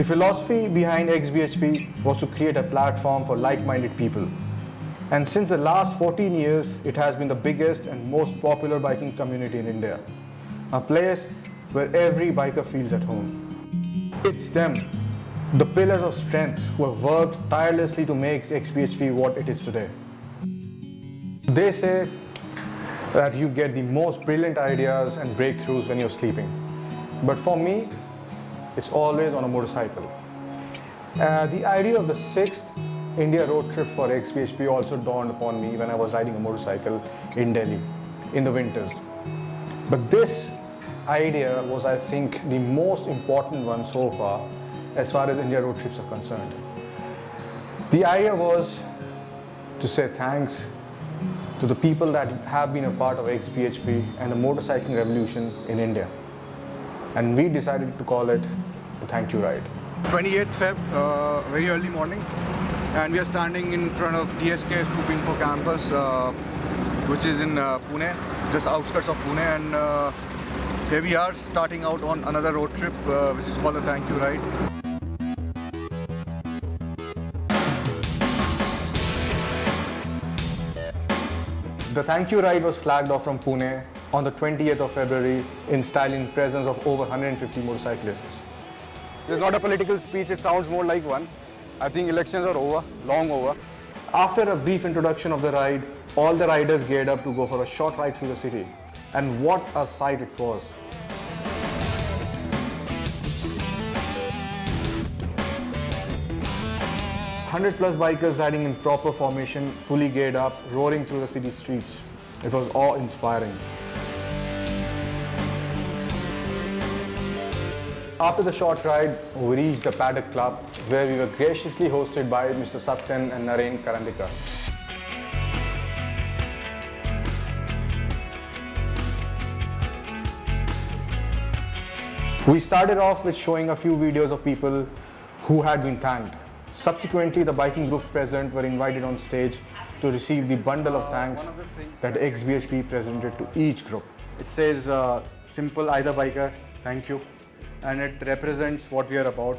philosophy behind xBhp was to create a platform for like-minded people. And since the last 14 years, it has been the biggest and most popular biking community in India. A place where every biker feels at home. It's them, the pillars of strength, who have worked tirelessly to make xBhp what it is today. They say that you get the most brilliant ideas and breakthroughs when you're sleeping. But for me, it's always on a motorcycle. The idea of the 6th India road trip for xBhp also dawned upon me when I was riding a motorcycle in Delhi in the winters. But this idea was, I think, the most important one so far as India road trips are concerned. The idea was to say thanks to the people that have been a part of xBhp and the motorcycling revolution in India. And we decided to call it the Thank You Ride. 28th Feb, very early morning, and we are standing in front of DSK Info campus, which is in Pune, just outskirts of Pune, and here we are starting out on another road trip, which is called the Thank You Ride. The Thank You Ride was flagged off from Pune on the 20th of February in style in presence of over 150 motorcyclists. This is not a political speech, it sounds more like one. I think elections are over, long over. After a brief introduction of the ride, all the riders geared up to go for a short ride through the city. And what a sight it was. +100 bikers riding in proper formation, fully geared up, roaring through the city streets. It was awe-inspiring. After the short ride, we reached the Paddock Club, where we were graciously hosted by Mr. Satyan and Naren Karandikar. We started off with showing a few videos of people who had been thanked. Subsequently, the biking groups present were invited on stage to receive the bundle of thanks that xBhp presented to each group. It says, simple, either biker, thank you. And it represents what we are about.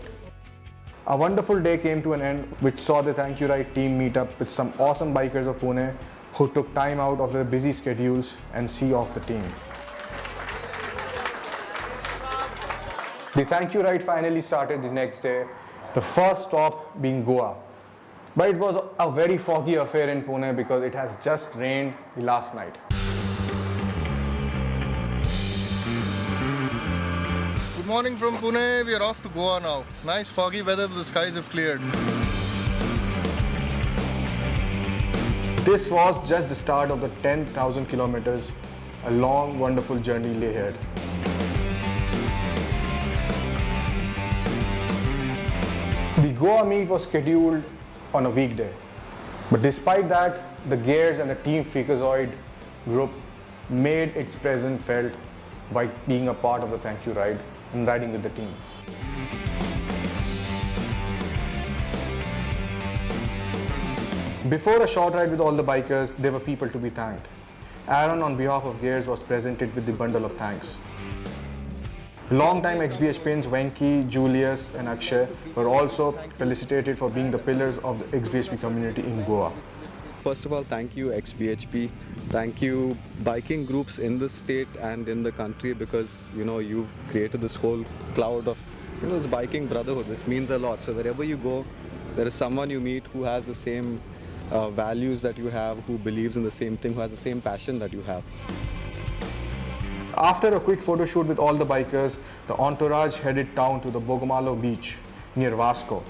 A wonderful day came to an end, which saw the Thank You Ride team meet up with some awesome bikers of Pune who took time out of their busy schedules and see off the team. The Thank You Ride finally started the next day, the first stop being Goa. But it was a very foggy affair in Pune because it has just rained the last night. Good morning from Pune, we are off to Goa now. Nice foggy weather, the skies have cleared. This was just the start of the 10,000 kilometers. A long, wonderful journey lay ahead. The Goa meet was scheduled on a weekday. But despite that, the Gears and the Team Freakazoid group made its presence felt by being a part of the Thank You Ride and riding with the team. Before a short ride with all the bikers, there were people to be thanked. Aaron, on behalf of Gears, was presented with the bundle of thanks. Long-time xBhpins Venki, Julius and Akshay were also felicitated for being the pillars of the xBhp community in Goa. First of all, thank you xBhp. Thank you biking groups in the state and in the country, because you've created this whole cloud of this biking brotherhood, which means a lot. So wherever you go, there is someone you meet who has the same values that you have, who believes in the same thing, who has the same passion that you have. After a quick photo shoot with all the bikers, the entourage headed down to the Bogomalo beach near Vasco.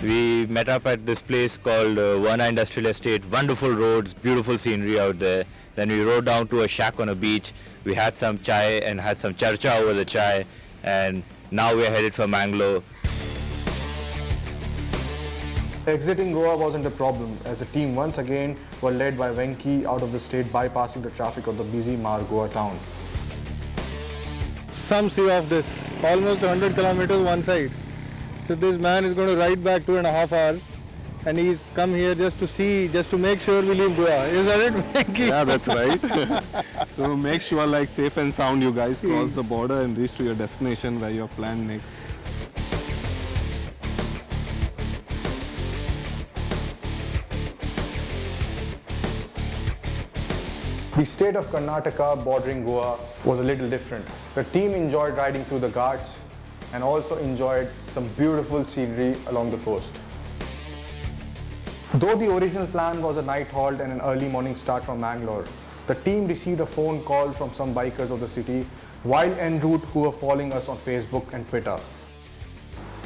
We met up at this place called Varna Industrial Estate. Wonderful roads, beautiful scenery out there. Then we rode down to a shack on a beach. We had some chai and had some charcha over the chai. And now we are headed for Mangalore. Exiting Goa wasn't a problem, as the team once again were led by Venki out of the state, bypassing the traffic of the busy Goa town. Some see of this, almost 100 kilometers one side. So this man is going to ride back 2.5 hours and he's come here just to make sure we leave Goa. Is that it, Venki? Yeah, that's right. So make sure like safe and sound you guys cross the border and reach to your destination where you have planned next. The state of Karnataka bordering Goa was a little different. The team enjoyed riding through the Ghats and also enjoyed some beautiful scenery along the coast. Though the original plan was a night halt and an early morning start from Mangalore, the team received a phone call from some bikers of the city while en route who were following us on Facebook and Twitter.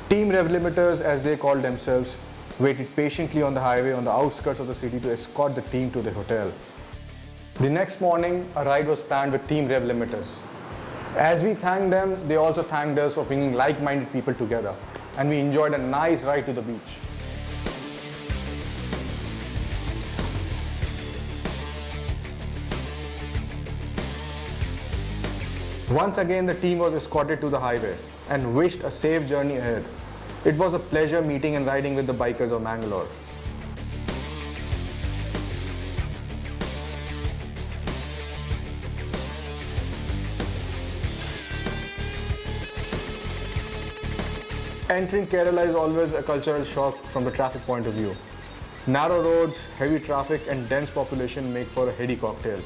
Team Rev Limiters, as they called themselves, waited patiently on the highway on the outskirts of the city to escort the team to the hotel. The next morning, a ride was planned with Team Rev Limiters. As we thanked them, they also thanked us for bringing like-minded people together, and we enjoyed a nice ride to the beach. Once again, the team was escorted to the highway and wished a safe journey ahead. It was a pleasure meeting and riding with the bikers of Mangalore. Entering Kerala is always a cultural shock from the traffic point of view. Narrow roads, heavy traffic and dense population make for a heady cocktail.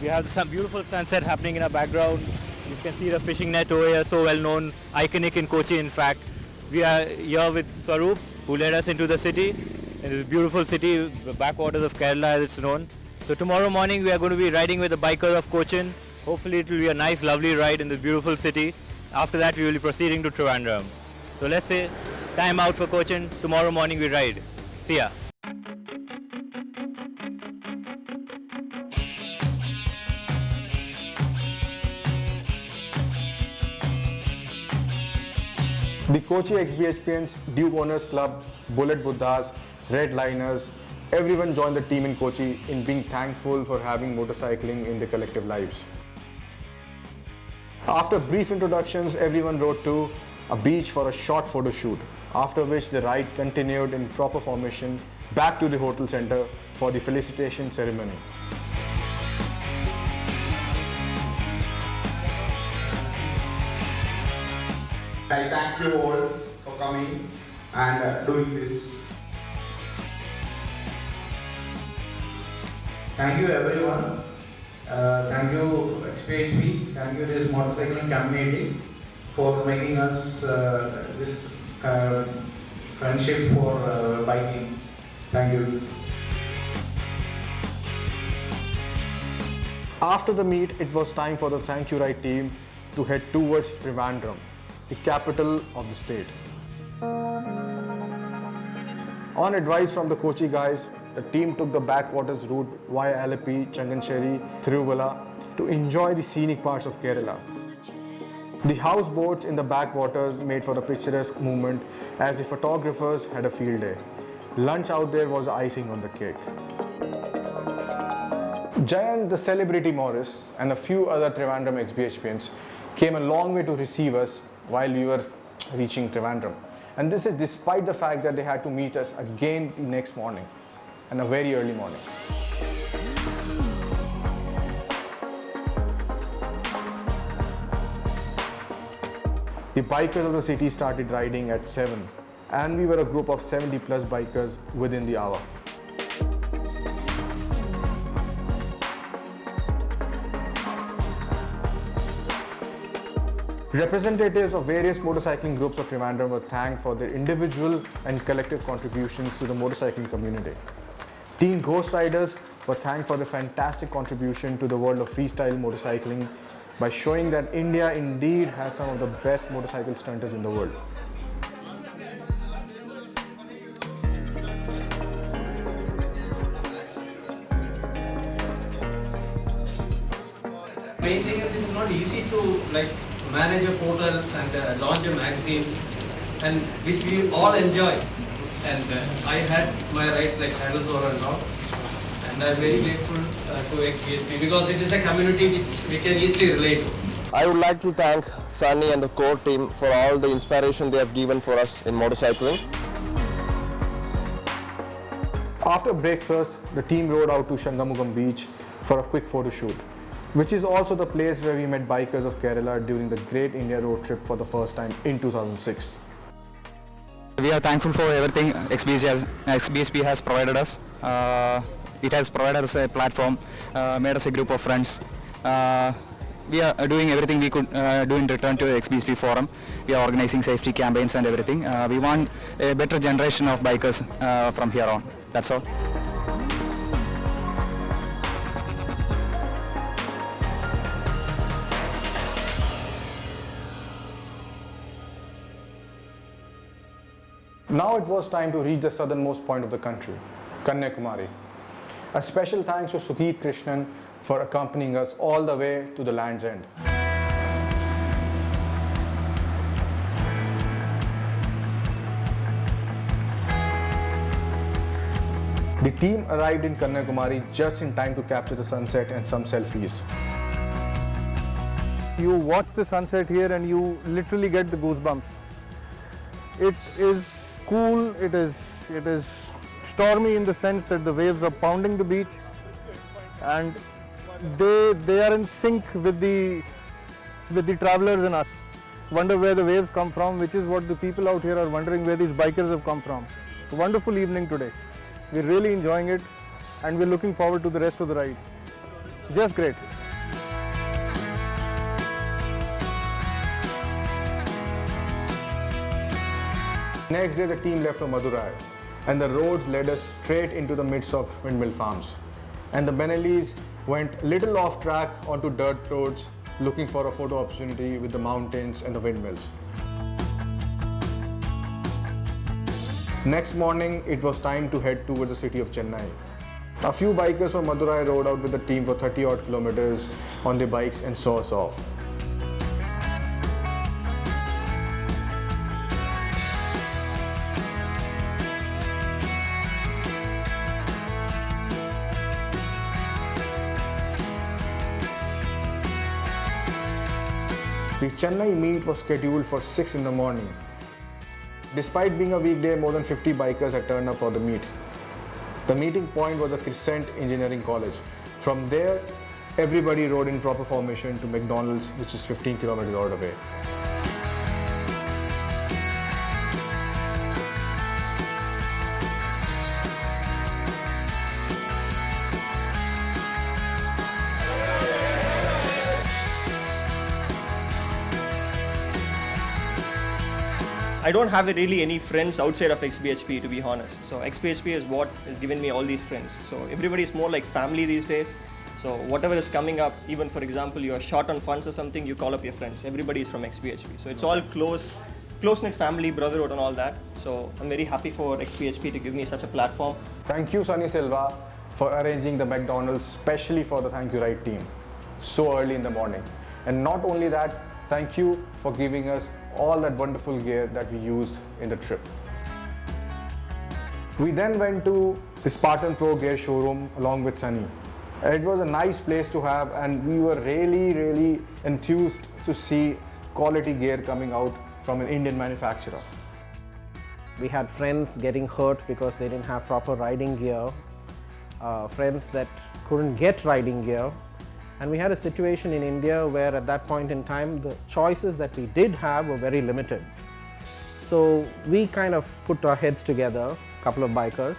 We have some beautiful sunset happening in our background. You can see the fishing net over here, so well known, iconic in Kochi in fact. We are here with Swaroop, who led us into the city. In this beautiful city, the backwaters of Kerala as it's known. So tomorrow morning we are going to be riding with the bikers of Cochin. Hopefully it will be a nice lovely ride in this beautiful city. After that we will be proceeding to Trivandrum. So let's say time out for Cochin. Tomorrow morning we ride. See ya. The Kochi xBhpNs, Duke Owners Club, Bullet Buddhas, Red Liners, everyone joined the team in Kochi in being thankful for having motorcycling in their collective lives. After brief introductions, everyone rode to a beach for a short photo shoot, after which the ride continued in proper formation back to the hotel center for the felicitation ceremony. I thank you all for coming and doing this. Thank you everyone. Thank you xBhp, thank you this motorcycling community for making us this friendship for biking. Thank you. After the meet, it was time for the Thank You Ride team to head towards Trivandrum, the capital of the state. On advice from the Kochi guys, the team took the backwaters route via Alleppey, Changancherry, Thiruvalla to enjoy the scenic parts of Kerala. The houseboats in the backwaters made for a picturesque movement as the photographers had a field day. Lunch out there was icing on the cake. Jayant, the celebrity Morris, and a few other Trivandrum xBhpNs came a long way to receive us while we were reaching Trivandrum. And this is despite the fact that they had to meet us again the next morning, and a very early morning. The bikers of the city started riding at 7, and we were a group of 70 plus bikers within the hour. Representatives of various motorcycling groups of Trivandrum were thanked for their individual and collective contributions to the motorcycling community. Team Ghost Riders were thanked for their fantastic contribution to the world of freestyle motorcycling by showing that India indeed has some of the best motorcycle stunters in the world. Main thing is it's not easy to manage a portal and launch a magazine, and which we all enjoy. And I had my rights like Saddlesore and all, and I'm very grateful to xBhp because it is a community which we can easily relate to. I would like to thank Sunny and the core team for all the inspiration they have given for us in motorcycling. After breakfast, the team rode out to Shangamugam beach for a quick photo shoot, which is also the place where we met bikers of Kerala during the Great India Road Trip for the first time in 2006. We are thankful for everything XBHP has provided us. It has provided us a platform, made us a group of friends. We are doing everything we could do in return to the XBHP forum. We are organizing safety campaigns and everything. We want a better generation of bikers from here on. That's all. Now it was time to reach the southernmost point of the country, Kanyakumari. A special thanks to Sukheet Krishnan for accompanying us all the way to the land's end. The team arrived in Kanyakumari just in time to capture the sunset and some selfies. You watch the sunset here and you literally get the goosebumps. It is cool, it is stormy in the sense that the waves are pounding the beach, and they are in sync with the travelers and us. Wonder where the waves come from, which is what the people out here are wondering, where these bikers have come from. A wonderful evening today. We're really enjoying it and we're looking forward to the rest of the ride. Just great. Next day the team left for Madurai and the roads led us straight into the midst of windmill farms. And the Benellis went little off track onto dirt roads looking for a photo opportunity with the mountains and the windmills. Next morning it was time to head towards the city of Chennai. A few bikers from Madurai rode out with the team for 30 odd kilometers on their bikes and saw us off. The Chennai meet was scheduled for 6 in the morning. Despite being a weekday, more than 50 bikers had turned up for the meet. The meeting point was a Crescent Engineering College. From there, everybody rode in proper formation to McDonald's, which is 15 kilometers out away. I don't have really any friends outside of XBHP, to be honest. So XBHP is what has given me all these friends. So everybody is more like family these days. So whatever is coming up, even for example, you're short on funds or something, you call up your friends. Everybody is from XBHP. So it's all close-knit family, brotherhood and all that. So I'm very happy for XBHP to give me such a platform. Thank you, Sunny Silva, for arranging the McDonald's, especially for the Thank You Ride team, so early in the morning. And not only that, thank you for giving us all that wonderful gear that we used in the trip. We then went to the Spartan Pro Gear showroom along with Sunny. It was a nice place to have and we were really enthused to see quality gear coming out from an Indian manufacturer. We had friends getting hurt because they didn't have proper riding gear, friends that couldn't get riding gear. And we had a situation in India where at that point in time, the choices that we did have were very limited. So we kind of put our heads together, a couple of bikers,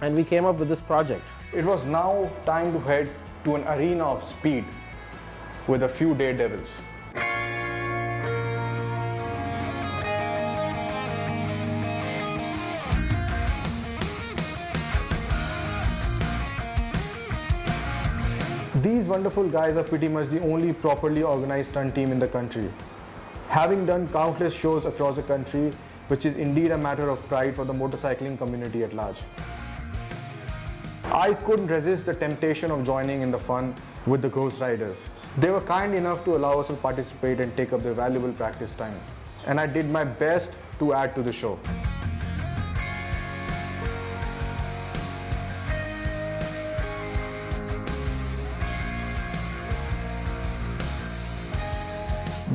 and we came up with this project. It was now time to head to an arena of speed with a few daredevils. These wonderful guys are pretty much the only properly organized stunt team in the country, having done countless shows across the country, which is indeed a matter of pride for the motorcycling community at large. I couldn't resist the temptation of joining in the fun with the Ghost Riders. They were kind enough to allow us to participate and take up their valuable practice time, and I did my best to add to the show.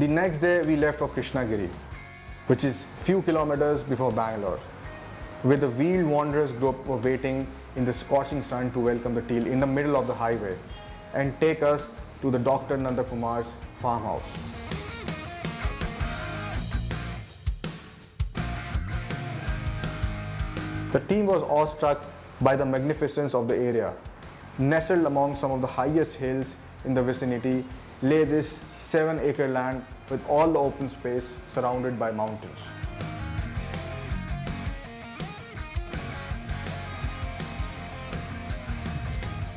The next day we left for Krishnagiri, which is few kilometers before Bangalore, where the Wheeled Wanderers group were waiting in the scorching sun to welcome the team in the middle of the highway and take us to the Dr. Nandakumar's farmhouse. The team was awestruck by the magnificence of the area. Nestled among some of the highest hills in the vicinity lay this 7-acre land with all the open space surrounded by mountains.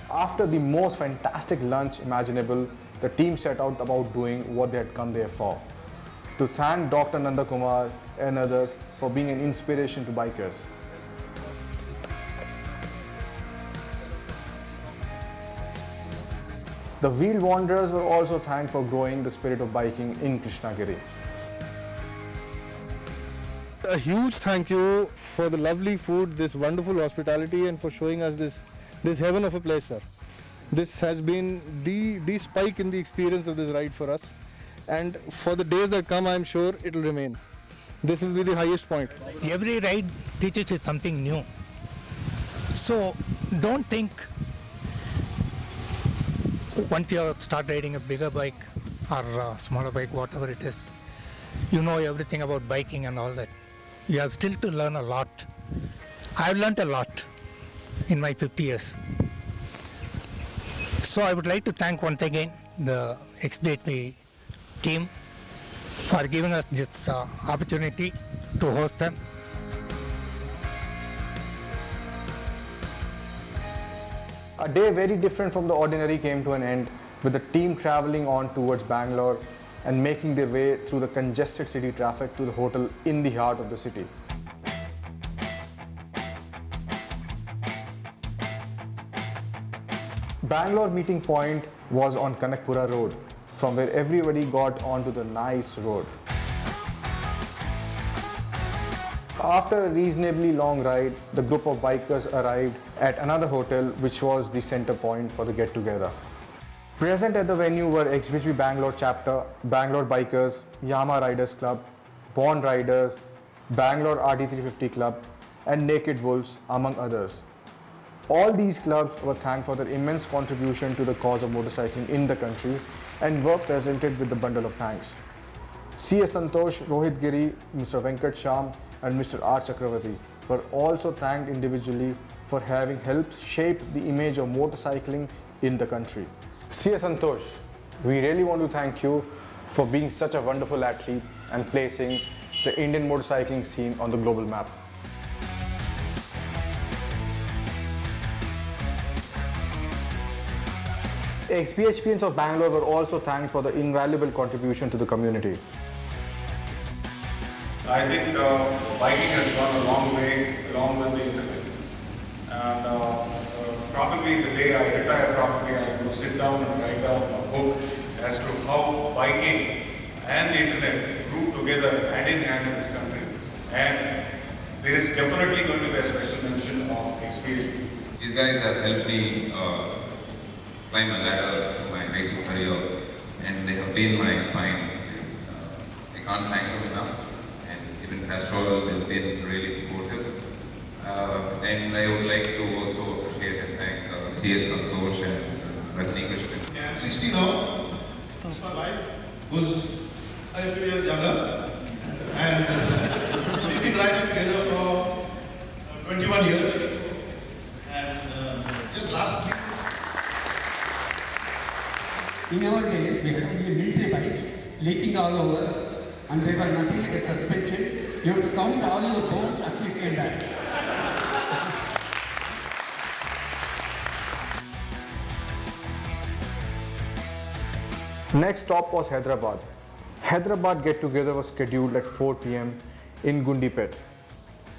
After the most fantastic lunch imaginable, the team set out about doing what they had come there for, to thank Dr. Nandakumar and others for being an inspiration to bikers. The Wheeled Wanderers were also thanked for growing the spirit of biking in Krishnagiri. A huge thank you for the lovely food, this wonderful hospitality, and for showing us this heaven of a place, sir. This has been the spike in the experience of this ride for us, and for the days that come, I am sure it will remain. This will be the highest point. Every ride teaches you something new. So don't think once you start riding a bigger bike or a smaller bike, whatever it is, you know everything about biking and all that. You have still to learn a lot. I've learned a lot in my 50 years. So I would like to thank once again the xBhp team for giving us this opportunity to host them. A day very different from the ordinary came to an end, with the team traveling on towards Bangalore and making their way through the congested city traffic to the hotel in the heart of the city. Bangalore meeting point was on Kanakpura Road, from where everybody got onto the nice road. After a reasonably long ride, the group of bikers arrived at another hotel, which was the center point for the get-together. Present at the venue were xBhp Bangalore chapter, Bangalore Bikers, Yama Riders Club, Bond Riders, Bangalore RD350 Club, and Naked Wolves, among others. All these clubs were thanked for their immense contribution to the cause of motorcycling in the country and were presented with the bundle of thanks. C.S. Santosh, Rohit Giri, Mr. Venkat Sham, and Mr. R. Chakravarti were also thanked individually for having helped shape the image of motorcycling in the country. C.S. Santosh, we really want to thank you for being such a wonderful athlete and placing the Indian motorcycling scene on the global map. xBhpians of Bangalore were also thanked for the invaluable contribution to the community. I think biking has gone a long way along with the internet. And probably the day I retire, probably I will sit down and write down a book as to how biking and the internet grew together hand in hand in this country. And there is definitely going to be a special mention of xBhp. These guys have helped me climb a ladder for my racing career, and they have been my spine. I can't thank them enough. Even Castrol has been really supportive. And I would like to also appreciate and thank C.S. Santosh and Rajni Krishnan. Yeah, I'm 60 now. That's my wife, who's a few years younger. And we've been riding together for 21 years. And just last week. In our days, we had only military bikes leaking all over, and they were nothing like a suspension. You have to count all your bones until you can die. Next stop was Hyderabad. Hyderabad get-together was scheduled at 4 p.m. in Gundipet.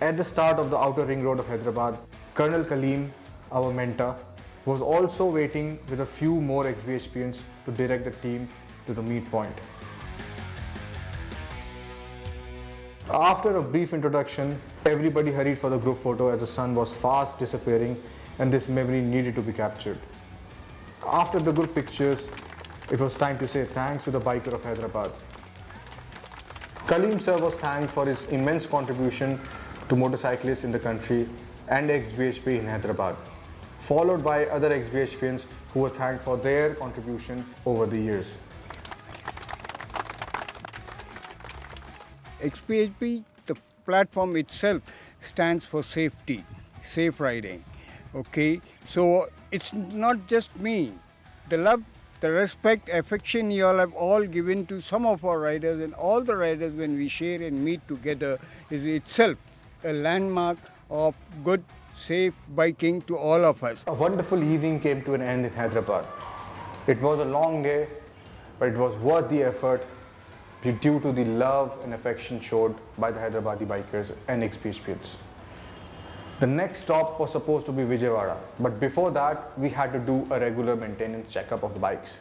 At the start of the outer ring road of Hyderabad, Colonel Kaleem, our mentor, was also waiting with a few more xBhpians to direct the team to the meet point. After a brief introduction, everybody hurried for the group photo as the sun was fast disappearing and this memory needed to be captured. After the group pictures, it was time to say thanks to the biker of Hyderabad. Kaleem sir was thanked for his immense contribution to motorcyclists in the country and xBhp in Hyderabad, followed by other xBhpians who were thanked for their contribution over the years. xBhp, the platform itself, stands for safety, safe riding. Okay, so it's not just me. The love, the respect, affection you all have all given to some of our riders, and all the riders when we share and meet together is itself a landmark of good, safe biking to all of us. A wonderful evening came to an end in Hyderabad. It was a long day, but it was worth the effort due to the love and affection showed by the Hyderabadi bikers and xBhpians. The next stop was supposed to be Vijayawada, but before that, we had to do a regular maintenance checkup of the bikes.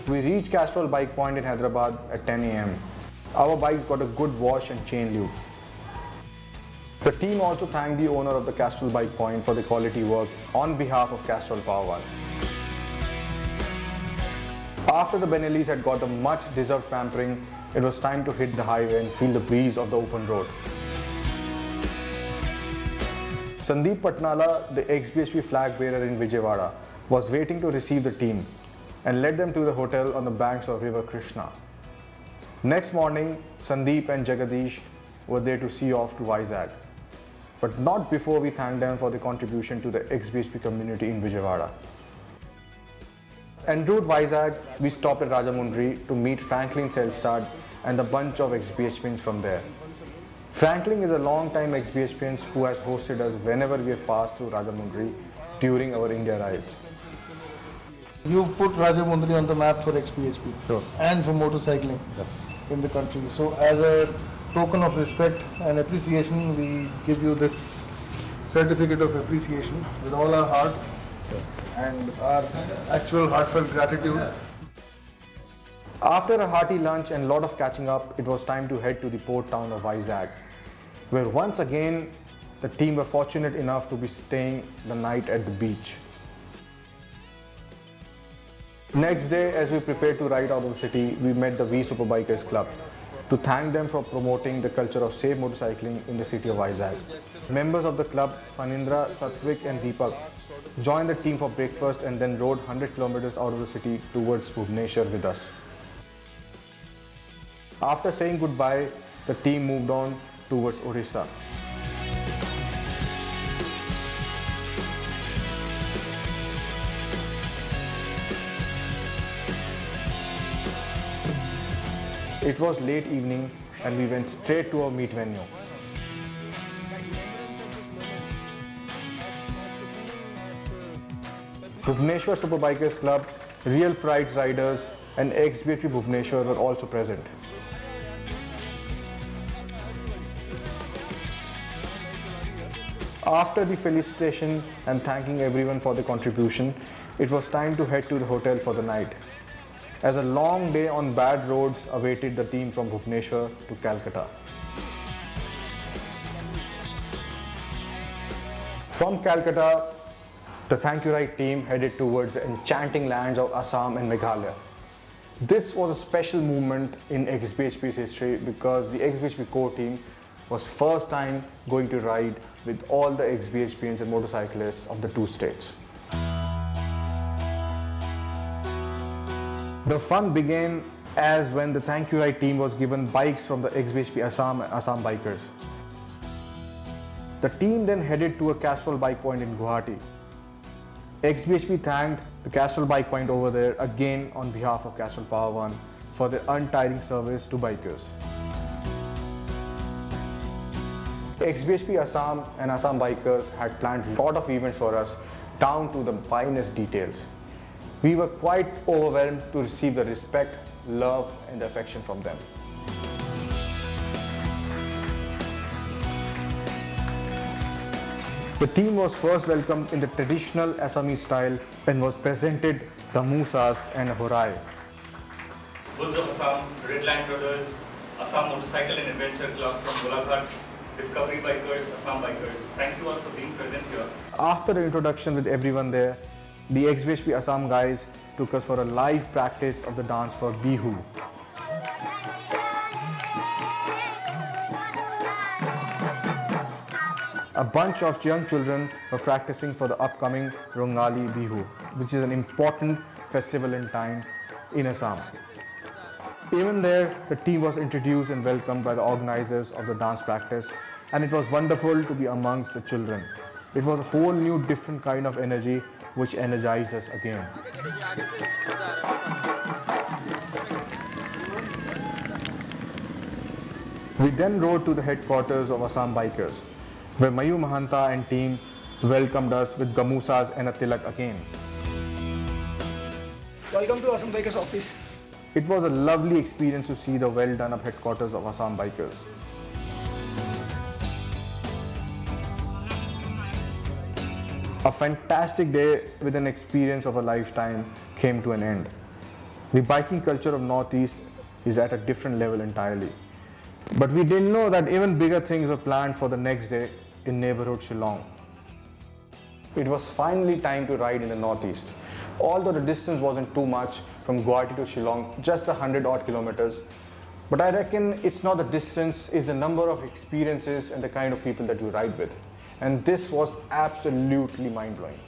We reached Castrol Bike Point in Hyderabad at 10 a.m. Our bikes got a good wash and chain lube. The team also thanked the owner of the Castrol Bike Point for the quality work on behalf of Castrol Power1. After the Benellis had got a much deserved pampering, it was time to hit the highway and feel the breeze of the open road. Sundeep Patnala, the xBhp flag bearer in Vijayawada, was waiting to receive the team and led them to the hotel on the banks of River Krishna. Next morning, Sundeep and Jagadish were there to see off to Vizag, but not before we thanked them for the contribution to the xBhp community in Vijayawada. En route Vizag, we stopped at Rajamundry to meet Franklin Selstad and a bunch of xBhpians from there. Franklin is a long-time xBhpian who has hosted us whenever we have passed through Rajamundry during our India rides. You've put Rajamundry on the map for xBhp and for motorcycling in the country. So as a token of respect and appreciation, we give you this certificate of appreciation with all our heart and our actual heartfelt gratitude. After a hearty lunch and a lot of catching up, it was time to head to the port town of Vizag, where once again the team were fortunate enough to be staying the night at the beach. Next day, as we prepared to ride out of the city, we met the V Superbikers Club to thank them for promoting the culture of safe motorcycling in the city of Vizag. Members of the club, Fanindra, Satvik and Deepak, joined the team for breakfast and then rode 100 kilometers out of the city towards Bhubaneswar with us. After saying goodbye, the team moved on towards Orissa. It was late evening and we went straight to our meet venue. Bhubaneswar Superbikers Club, Real Pride riders and xBhp Bhubaneswar were also present. After the felicitation and thanking everyone for the contribution, it was time to head to the hotel for the night, as a long day on bad roads awaited the team from Bhubaneswar to Calcutta. From Calcutta, the Thank You Ride team headed towards the enchanting lands of Assam and Meghalaya. This was a special moment in xBhp's history because the xBhp core team was first time going to ride with all the xBhpians and motorcyclists of the two states. The fun began as when the Thank You Ride team was given bikes from the xBhp Assam and Assam bikers. The team then headed to a Castrol Bike Point in Guwahati. xBhp thanked the Castrol Bike Point over there again on behalf of Castrol Power1 for their untiring service to bikers. xBhp Assam and Assam bikers had planned a lot of events for us down to the finest details. We were quite overwhelmed to receive the respect, love and the affection from them. The team was first welcomed in the traditional Assamese style and was presented the Musas and Horai. Bulls of Assam, Red Line Brothers, Assam Motorcycle and Adventure Club from Golaghat, Discovery bikers, Assam bikers. Thank you all for being present here. After the introduction with everyone there, the xBhp Assam guys took us for a live practice of the dance for Bihu. A bunch of young children were practicing for the upcoming Rongali Bihu, which is an important festival in time in Assam. Even there, the team was introduced and welcomed by the organizers of the dance practice, and it was wonderful to be amongst the children. It was a whole new different kind of energy which energized us again. We then rode to the headquarters of Assam Bikers, where Mayu Mahanta and team welcomed us with gamusas and a tilak again. Welcome to Assam Bikers office. It was a lovely experience to see the well done up headquarters of Assam Bikers. A fantastic day with an experience of a lifetime came to an end. The biking culture of Northeast is at a different level entirely. But we didn't know that even bigger things were planned for the next day in neighborhood Shillong. It was finally time to ride in the Northeast. Although the distance wasn't too much from Guwahati to Shillong, just 100 odd kilometers. But I reckon it's not the distance, it's the number of experiences and the kind of people that you ride with. And this was absolutely mind-blowing.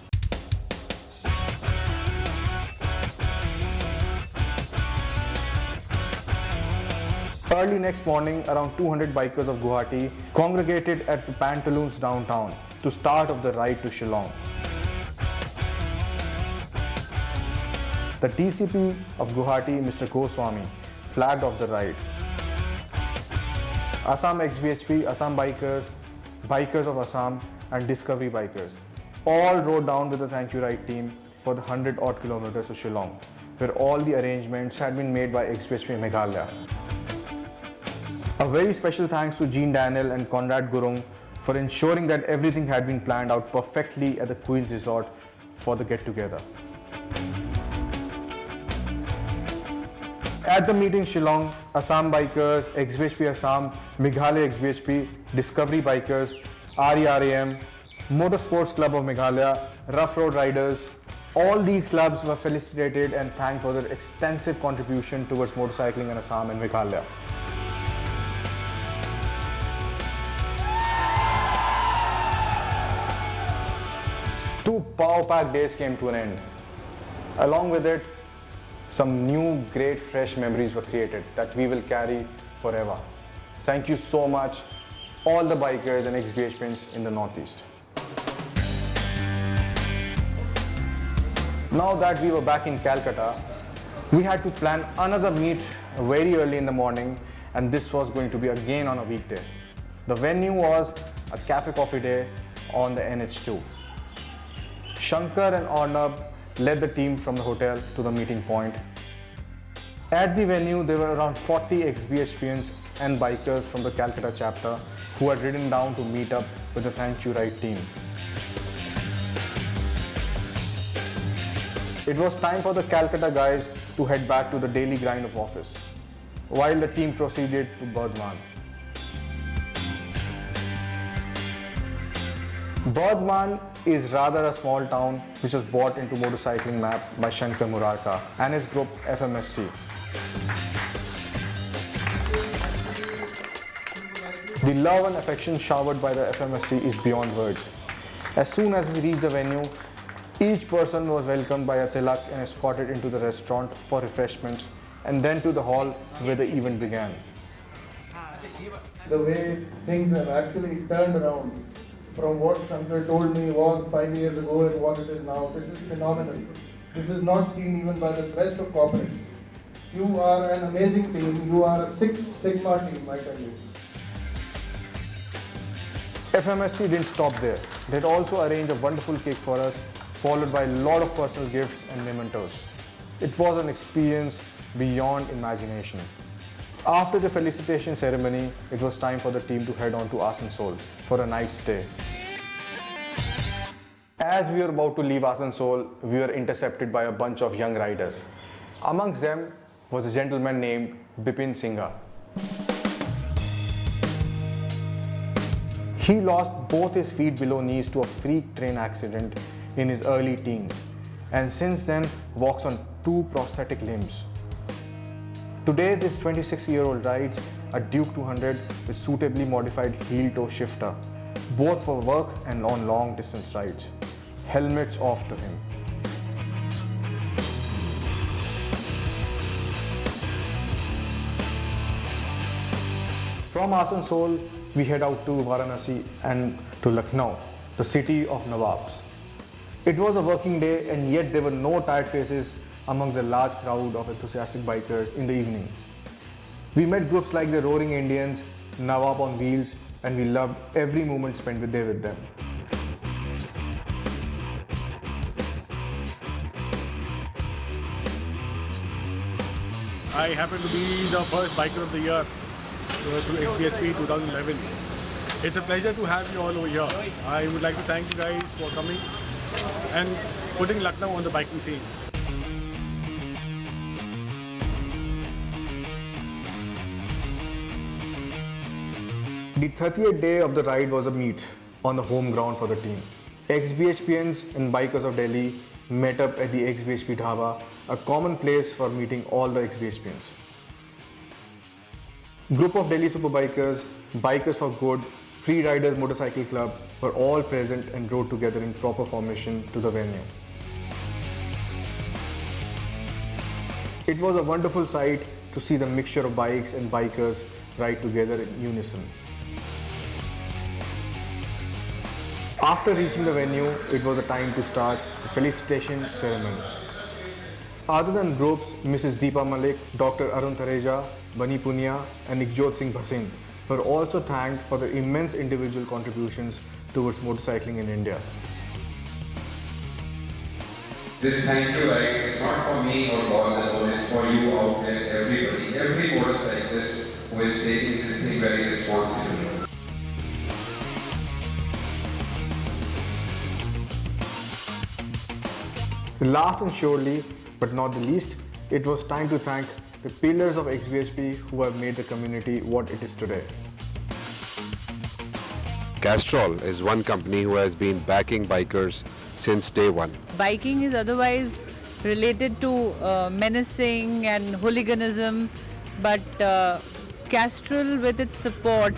Early next morning, around 200 bikers of Guwahati congregated at the Pantaloons downtown to start off the ride to Shillong. The DCP of Guwahati, Mr. Goswami, flagged off the ride. Assam xBhp, Assam Bikers, Bikers of Assam and Discovery Bikers all rode down with the Thank You Ride team for the 100 odd kilometers to Shillong, where all the arrangements had been made by xBhp Meghalaya. A very special thanks to Jean Daniel and Conrad Gurung for ensuring that everything had been planned out perfectly at the Queen's Resort for the get-together. At the meeting Shillong, Assam Bikers, xBhp Assam, Meghalaya xBhp, Discovery Bikers, RERAM, Motorsports Club of Meghalaya, Rough Road Riders, all these clubs were felicitated and thanked for their extensive contribution towards motorcycling in Assam and Meghalaya. Two power-packed days came to an end. Along with it, some new great fresh memories were created that we will carry forever. Thank you so much, all the bikers and xBhPs in the Northeast. Now that we were back in Calcutta, we had to plan another meet very early in the morning, and this was going to be again on a weekday. The venue was a cafe coffee day on the NH2. Shankar and Arnab led the team from the hotel to the meeting point. At the venue, there were around 40 xBhPians and bikers from the Calcutta chapter who had ridden down to meet up with the Thank You Ride team. It was time for the Calcutta guys to head back to the daily grind of office, while the team proceeded to Burdwan. Burdwan is rather a small town which was brought into motorcycling map by Shankar Murarka and his group FMSC. The love and affection showered by the FMSC is beyond words. As soon as we reached the venue, each person was welcomed by a tilak and escorted into the restaurant for refreshments and then to the hall where the event began. The way things have actually turned around from what Shankar told me was 5 years ago and what it is now, this is phenomenal. This is not seen even by the best of corporates. You are an amazing team. You are a Six Sigma team, I tell you. FMSC didn't stop there. They had also arranged a wonderful cake for us, followed by a lot of personal gifts and mementos. It was an experience beyond imagination. After the felicitation ceremony, it was time for the team to head on to Asansol for a night stay. As we were about to leave Asansol, we were intercepted by a bunch of young riders. Amongst them was a gentleman named Bipin Singha. He lost both his feet below knees to a freak train accident in his early teens, and since then walks on 2 prosthetic limbs. Today, this 26-year-old rides a Duke 200 with suitably modified heel-toe shifter, both for work and on long-distance rides. Helmets off to him. From Asansol, we head out to Varanasi and to Lucknow, the city of Nawabs. It was a working day, and yet there were no tired faces amongst a large crowd of enthusiastic bikers in the evening. We met groups like the Roaring Indians, Nawab on Wheels, and we loved every moment spent with them. I happen to be the first biker of the year to xBhp 2011. It's a pleasure to have you all over here. I would like to thank you guys for coming and putting Lucknow on the biking scene. The 30th day of the ride was a meet on the home ground for the team. xBhpians and bikers of Delhi met up at the xBhp Dhaba, a common place for meeting all the xBhpians. Group of Delhi superbikers, Bikers for Good, Free Riders Motorcycle Club were all present and rode together in proper formation to the venue. It was a wonderful sight to see the mixture of bikes and bikers ride together in unison. After reaching the venue, it was a time to start the felicitation ceremony. Other than groups, Mrs. Deepa Malik, Dr. Arun Tareja, Bani Punia and Nikjot Singh Bhasind were also thanked for their immense individual contributions towards motorcycling in India. This thank you ride is not for me or boss alone, it's for you out there, everybody, every motorcyclist who is taking this thing very responsibly. Last and surely, but not the least, it was time to thank the pillars of xBhp who have made the community what it is today. Castrol is one company who has been backing bikers since day one. Biking is otherwise related to menacing and hooliganism, but Castrol, with its support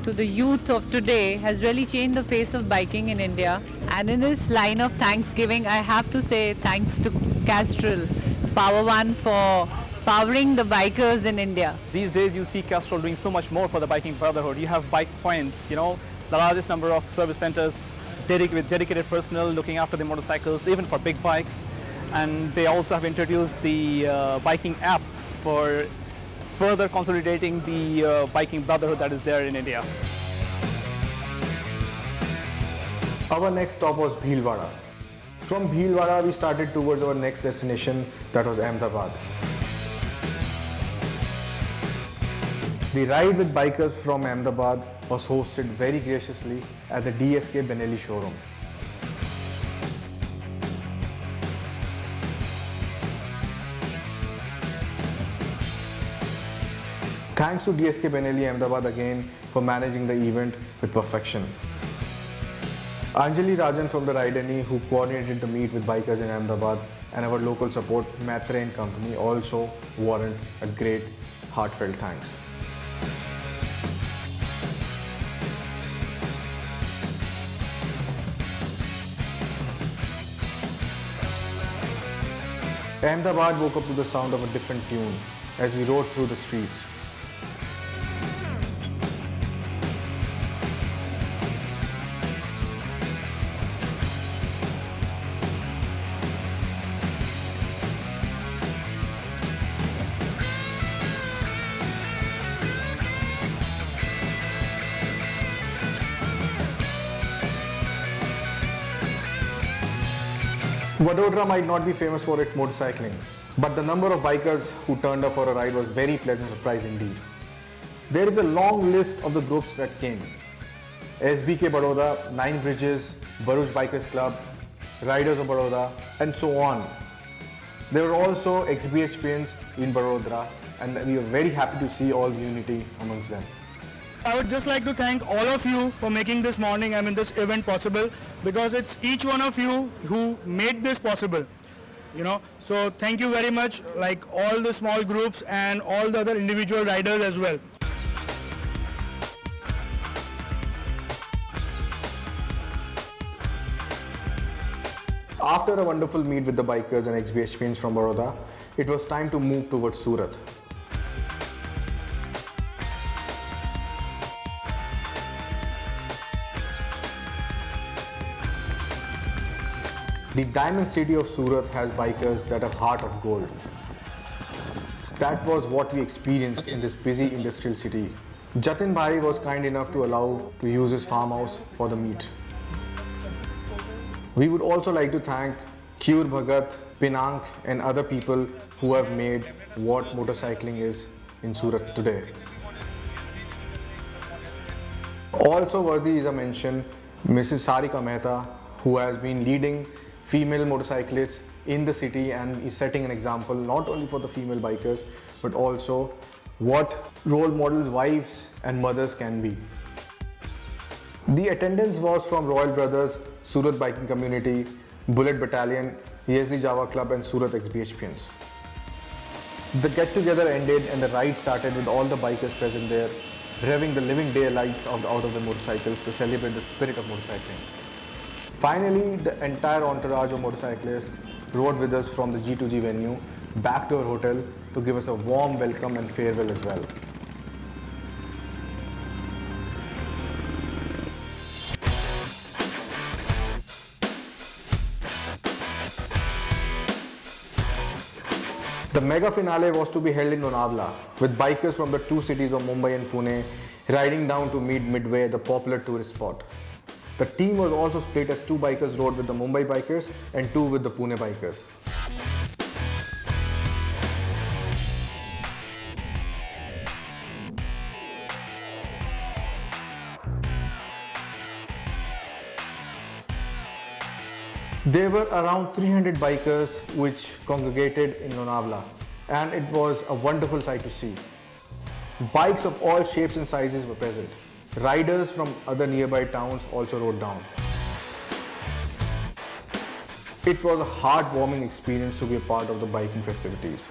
to the youth of today, has really changed the face of biking in India. And in this line of thanksgiving, I have to say thanks to Castrol Power1 for powering the bikers in India. These days you see Castrol doing so much more for the biking brotherhood. You have bike points, the largest number of service centers with dedicated personnel looking after the motorcycles, even for big bikes. And they also have introduced the biking app for further consolidating the biking brotherhood that is there in India. Our next stop was Bhilwara. From Bhilwara, we started towards our next destination, that was Ahmedabad. The ride with bikers from Ahmedabad was hosted very graciously at the DSK Benelli showroom. Thanks to DSK Benelli Ahmedabad again for managing the event with perfection. Anjali Rajan from the Rideni, who coordinated the meet with bikers in Ahmedabad, and our local support Matre & Company also warrant a great heartfelt thanks. Ahmedabad woke up to the sound of a different tune as we rode through the streets. Vadodara might not be famous for its motorcycling, but the number of bikers who turned up for a ride was very pleasant surprise indeed. There is a long list of the groups that came. SBK Baroda, Nine Bridges, Bharuch Bikers Club, Riders of Baroda, and so on. There were also xBhpians in Barodara, and we were very happy to see all the unity amongst them. I would just like to thank all of you for making this morning, this event possible, because it's each one of you who made this possible. So thank you very much, like all the small groups and all the other individual riders as well. After a wonderful meet with the bikers and xBhPians from Baroda, it was time to move towards Surat. The diamond city of Surat has bikers that have heart of gold. That was what we experienced in this busy industrial city. Jatin Bhai was kind enough to allow to use his farmhouse for the meet. We would also like to thank Kyur Bhagat, Pinank and other people who have made what motorcycling is in Surat today. Also worthy is a mention Mrs. Sarika Mehta, who has been leading female motorcyclists in the city and is setting an example not only for the female bikers but also what role models wives and mothers can be. The attendance was from Royal Brothers, Surat Biking Community, Bullet Battalion, ESD Java Club and Surat xBhPians. The get-together ended and the ride started with all the bikers present there, revving the living daylights out of the motorcycles to celebrate the spirit of motorcycling. Finally, the entire entourage of motorcyclists rode with us from the G2G venue back to our hotel to give us a warm welcome and farewell as well. The mega finale was to be held in Lonavala, with bikers from the two cities of Mumbai and Pune riding down to meet midway at the popular tourist spot. The team was also split as two bikers rode with the Mumbai bikers and two with the Pune bikers. There were around 300 bikers which congregated in Lonavala, and it was a wonderful sight to see. Bikes of all shapes and sizes were present. Riders from other nearby towns also rode down. It was a heartwarming experience to be a part of the biking festivities.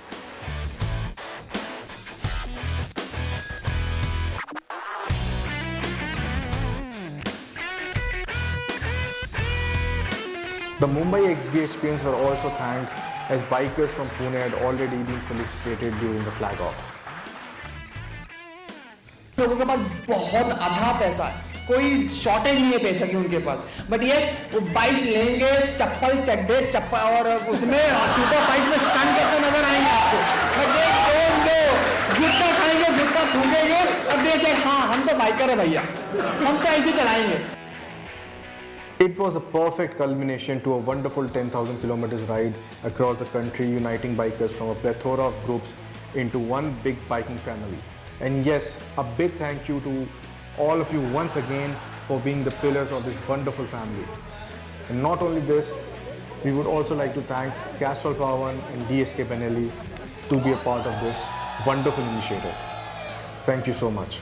The Mumbai xBhPians were also thanked as bikers from Pune had already been felicitated during the flag off. लोगों के पास बहुत आधा पैसा है, कोई shortage नहीं है पैसा की उनके पास, बट यस वो बाइक्स लेंगे, चप्पल चड्डे चप्पल और उसमें सुपर बाइक्स में स्टंट करते नजर आएंगे आपको, गुटखा खाएंगे, गुटखा फूकेंगे और देश हाँ हम तो बाइकर है भैया, हम तो ऐसे चलाएंगे. It was a perfect culmination to a wonderful 10,000 kilometers ride across the country, uniting bikers from a plethora of groups into one big biking family. And yes, a big thank you to all of you once again for being the pillars of this wonderful family. And not only this, we would also like to thank Castrol Power1 and DSK Benelli to be a part of this wonderful initiative. Thank you so much.